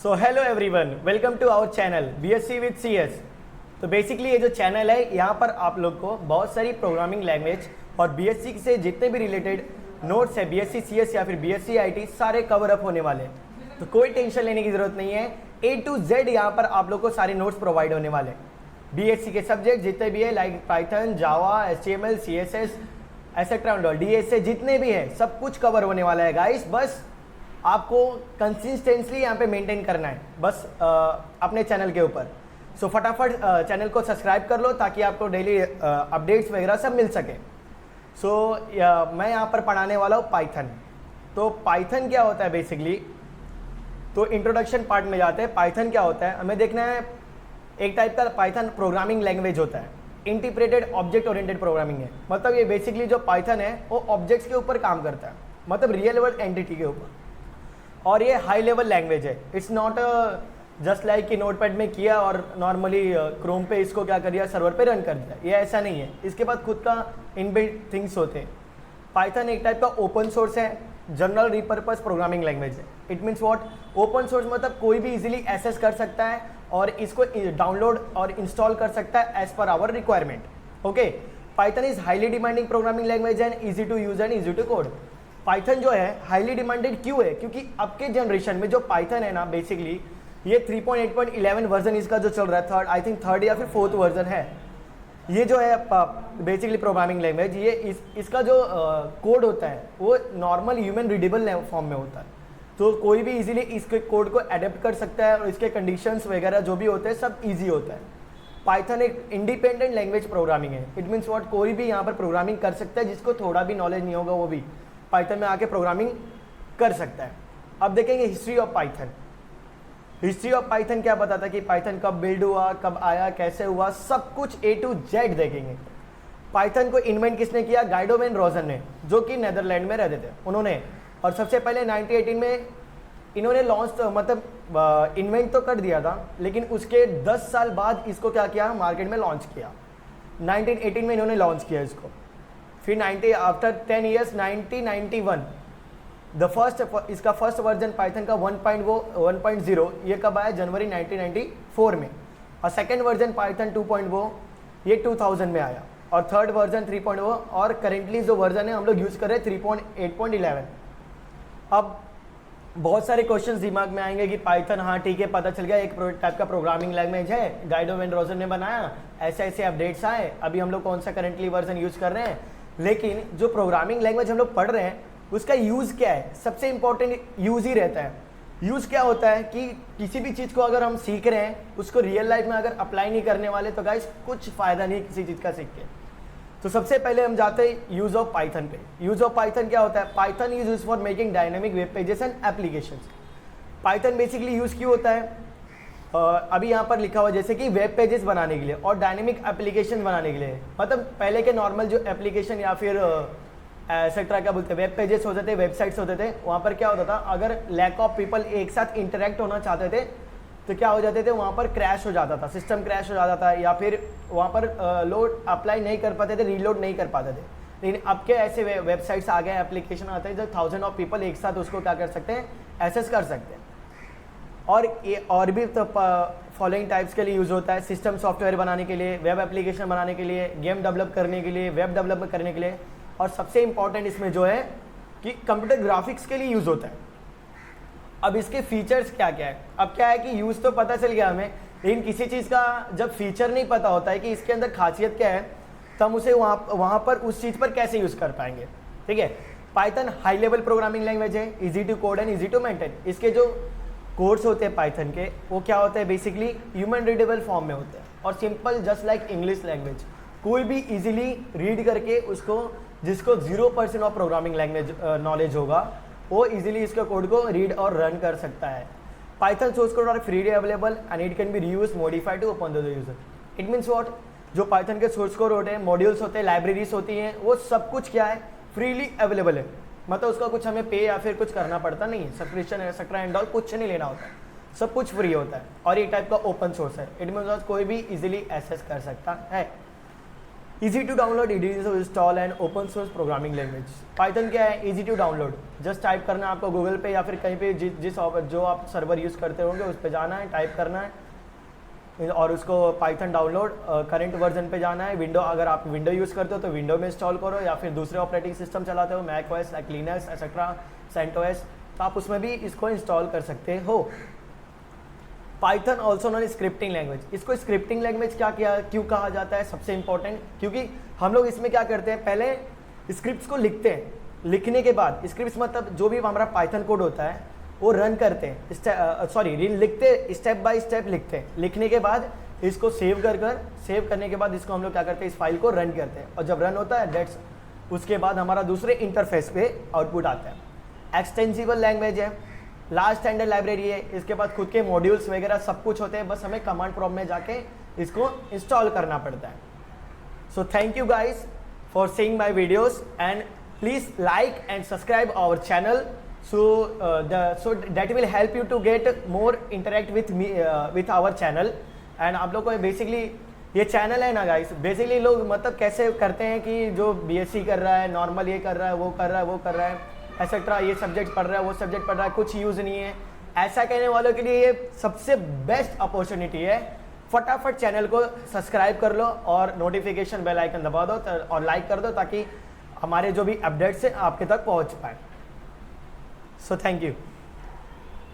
So hello everyone, welcome to our channel BSc with CS. तो basically ये जो channel है, यहाँ पर आप लोग को बहुत सारी प्रोग्रामिंग लैंग्वेज और बीएससी से जितने भी रिलेटेड नोट्स है, बीएससी सीएस या फिर बीएससी आईटी, सारे कवर अप होने वाले हैं। तो कोई टेंशन लेने की जरूरत नहीं है। ए टू जेड यहाँ पर आप लोग को सारे नोट्स प्रोवाइड होने वाले हैं। बीएससी के सब्जेक्ट जितने भी है, लाइक पाइथन, जावा, एचटीएमएल, सीएसएस, एसेट्रा, डीएसए, जितने भी है सब कुछ कवर होने वाला है गाइस। बस आपको कंसिस्टेंटली यहाँ पे मेंटेन करना है, बस अपने चैनल के ऊपर। सो फटाफट चैनल को सब्सक्राइब कर लो ताकि आपको डेली अपडेट्स वगैरह सब मिल सके। मैं यहाँ पर पढ़ाने वाला हूँ पाइथन। तो पाइथन क्या होता है बेसिकली, तो इंट्रोडक्शन पार्ट में जाते हैं। पाइथन क्या होता है हमें देखना है। एक टाइप का पाइथन प्रोग्रामिंग लैंग्वेज होता है, इंटीग्रेटेड ऑब्जेक्ट ओरिएंटेड प्रोग्रामिंग है। मतलब ये बेसिकली जो पाइथन है वो ऑब्जेक्ट्स के ऊपर काम करता है, मतलब रियल वर्ल्ड एंटिटी के ऊपर। और ये हाई लेवल लैंग्वेज है। इट्स नॉट जस्ट लाइक कि नोटपैड में किया और नॉर्मली क्रोम पे इसको क्या कर दिया, सर्वर पे रन कर दिया, ये ऐसा नहीं है। इसके बाद खुद का इनबिल्ट थिंग्स होते हैं। पाइथन एक टाइप का ओपन सोर्स है, जनरल रिपर्पस प्रोग्रामिंग लैंग्वेज है। It means what, open source मतलब कोई भी इजीली एक्सेस कर सकता है और इसको डाउनलोड और इंस्टॉल कर सकता है as per our requirement. Okay, Python is highly demanding programming language and easy to use and easy to code. Python जो है हाईली डिमांडेड क्यों है, क्योंकि अब के जनरेशन में जो पाइथन है ना, बेसिकली ये 3.8.11 वर्जन इसका जो चल रहा है, आई थिंक थर्ड या फिर फोर्थ वर्जन है। ये जो है बेसिकली प्रोग्रामिंग लैंग्वेज, ये इसका जो कोड होता है वो नॉर्मल ह्यूमन रीडेबल फॉर्म में होता है। तो कोई भी इजीली इसके कोड को अडेप्ट कर सकता है और इसके कंडीशंस वगैरह जो भी होते हैं सब ईजी होता है। पाइथन एक इंडिपेंडेंट लैंग्वेज प्रोग्रामिंग है। इट मीन्स व्हाट, कोई भी यहाँ पर प्रोग्रामिंग कर सकता है, जिसको थोड़ा भी नॉलेज नहीं होगा वो भी पाइथन में आके प्रोग्रामिंग कर सकता है। अब देखेंगे history of Python. History of Python क्या बताता है कि पाइथन कब बिल्ड हुआ, कब आया, कैसे हुआ, सब कुछ ए टू जेड देखेंगे। पाइथन को इन्वेंट किसने किया, गाइडो वैन रोजन ने, जो कि नेदरलैंड में रहते थे उन्होंने। और सबसे पहले 1918 में इन्होंने लॉन्च, मतलब इन्वेंट तो कर दिया था, लेकिन उसके 10 साल बाद इसको क्या किया, मार्केट में लॉन्च किया। 1918 में इन्होंने लॉन्च किया इसको। फिर आफ्टर 10 ईयर्स 1991 इसका फर्स्ट वर्जन पाइथन का 1.0 ये कब आया, जनवरी 1994 में। और सेकेंड वर्जन पाइथन 2.0 ये 2000 में आया। और थर्ड वर्जन 3.0, और करेंटली जो वर्जन है हम लोग यूज़ कर रहे हैं 3.8.11। अब बहुत सारे क्वेश्चंस दिमाग में आएंगे कि पाइथन, हाँ ठीक है, पता चल गया एक टाइप का प्रोग्रामिंग लैंग्वेज है, गाइडो वैन रोजन ने बनाया, ऐसे ऐसे अपडेट्स आए, अभी हम लोग कौन सा करेंटली वर्जन यूज़ कर रहे हैं। लेकिन जो प्रोग्रामिंग लैंग्वेज हम लोग पढ़ रहे हैं उसका यूज़ क्या है, सबसे इंपॉर्टेंट यूज़ ही रहता है। यूज़ क्या होता है कि किसी भी चीज़ को अगर हम सीख रहे हैं, उसको रियल लाइफ में अगर अप्लाई नहीं करने वाले तो गाइस कुछ फ़ायदा नहीं किसी चीज़ का सीख के। तो सबसे पहले हम जाते हैं यूज़ ऑफ पाइथन पे। यूज़ ऑफ पाइथन क्या होता है, Python is use for making dynamic web pages and applications. Python basically use क्यों होता है, अभी यहाँ पर लिखा हुआ जैसे कि वेब पेजेस बनाने के लिए और डायनेमिक एप्लीकेशन बनाने के लिए। मतलब पहले के नॉर्मल जो एप्लीकेशन या फिर एक्सेट्रा क्या बोलते हैं, वेब पेजेस होते थे, वेबसाइट्स होते थे, वहाँ पर क्या होता था, अगर लैक ऑफ पीपल एक साथ इंटरेक्ट होना चाहते थे तो क्या हो जाते थे, वहाँ पर क्रैश हो जाता था, सिस्टम क्रैश हो जाता था, या फिर वहाँ पर लोड अप्लाई नहीं कर पाते थे, रीलोड नहीं कर पाते थे। लेकिन अब के ऐसे वेबसाइट्स आ गए, एप्लीकेशन आते हैं जो 1000 ऑफ पीपल एक साथ उसको क्या कर सकते हैं, एक्सेस कर सकते हैं। और भी तो फॉलोइंग टाइप्स के लिए यूज़ होता है, सिस्टम सॉफ्टवेयर बनाने के लिए, वेब एप्लीकेशन बनाने के लिए, गेम डेवलप करने के लिए, वेब डेवलप करने के लिए, और सबसे इंपॉर्टेंट इसमें जो है कि कंप्यूटर ग्राफिक्स के लिए यूज़ होता है। अब इसके फीचर्स क्या क्या है, अब क्या है कि यूज़ तो पता चल गया हमें, लेकिन किसी चीज़ का जब फीचर नहीं पता होता है कि इसके अंदर खासियत क्या है, तो हम उसे वहाँ पर उस चीज़ पर कैसे यूज़ कर पाएंगे। ठीक है, Python high level programming language है, easy to code and easy to maintain. इसके जो कोड्स होते हैं पाइथन के, वो क्या होते हैं, बेसिकली ह्यूमन रीडेबल फॉर्म में होते हैं और simple, just like English language. कोई भी इजीली रीड करके उसको, जिसको 0% ऑफ प्रोग्रामिंग लैंग्वेज नॉलेज होगा, वो इजीली इसके कोड को रीड और रन कर सकता है। Python source code are freely available and it can be reuse, modified to open the user. It means what, जो पाइथन के सोर्स कोड होते हैं, मॉड्यूल्स होते हैं, लाइब्रेरीज होती हैं, वो सब कुछ क्या है, फ्रीली अवेलेबल है। मतलब उसका कुछ हमें पे या फिर कुछ करना पड़ता नहीं है, सब्सक्रिप्शन एक्सेट्रा एंड ऑल कुछ नहीं लेना होता है, सब कुछ फ्री होता है। और ये टाइप का ओपन सोर्स है, इट मीन्स कोई भी इजीली एक्सेस कर सकता है। Easy to download, easy to install and open source programming language. Python क्या है? Easy to download, just type करना है आपको गूगल पे या फिर कहीं पे जो आप सर्वर यूज़ करते होंगे उस पर जाना है, टाइप करना है और उसको पाइथन डाउनलोड करंट वर्जन पे जाना है। विंडो, अगर आप विंडो यूज़ करते हो तो विंडो में इंस्टॉल करो, या फिर दूसरे ऑपरेटिंग सिस्टम चलाते हो Mac OS like Linux etcetera, CentOS, तो आप उसमें भी इसको इंस्टॉल कर सकते हो। Python also non scripting language. इसको स्क्रिप्टिंग लैंग्वेज क्यों कहा जाता है? सबसे इंपॉर्टेंट, क्योंकि हम लोग इसमें क्या करते हैं, पहले स्क्रिप्ट्स को लिखते हैं, लिखने के बाद स्क्रिप्ट्स मतलब जो भी हमारा पाइथन कोड होता है वो रन करते हैं, लिखते स्टेप बाय स्टेप लिखते हैं। लिखने के बाद इसको सेव करने के बाद इसको हम लोग क्या करते हैं, इस फाइल को रन करते हैं, और जब रन होता है उसके बाद हमारा दूसरे इंटरफेस पे आउटपुट आता है। एक्सटेंसिबल लैंग्वेज है, लार्ज स्टैंडर्ड लाइब्रेरी है, इसके बाद खुद के मॉड्यूल्स वगैरह सब कुछ होते हैं, बस हमें कमांड प्रॉम्प्ट में जाके इसको इंस्टॉल करना पड़ता है। So thank you guys for seeing my videos and please like and subscribe our channel so that will help you to get more interact with me with our channel। And आप लोग को basically ये channel है ना guys, basically लोग मतलब कैसे करते हैं कि जो बीएससी कर रहा है, नॉर्मल ये कर रहा है, वो कर रहा है एक्सेट्रा, ये सब्जेक्ट पढ़ रहा है, वो सब्जेक्ट पढ़ रहा है, कुछ यूज़ नहीं है, ऐसा कहने वालों के लिए ये सबसे बेस्ट अपॉर्चुनिटी है। फटाफट चैनल को सब्सक्राइब कर लो और नोटिफिकेशन बेल आइकन दबा दो और लाइक कर दो, ताकि हमारे जो भी अपडेट्स हैं आपके तक पहुंच पाए। सो थैंक यू।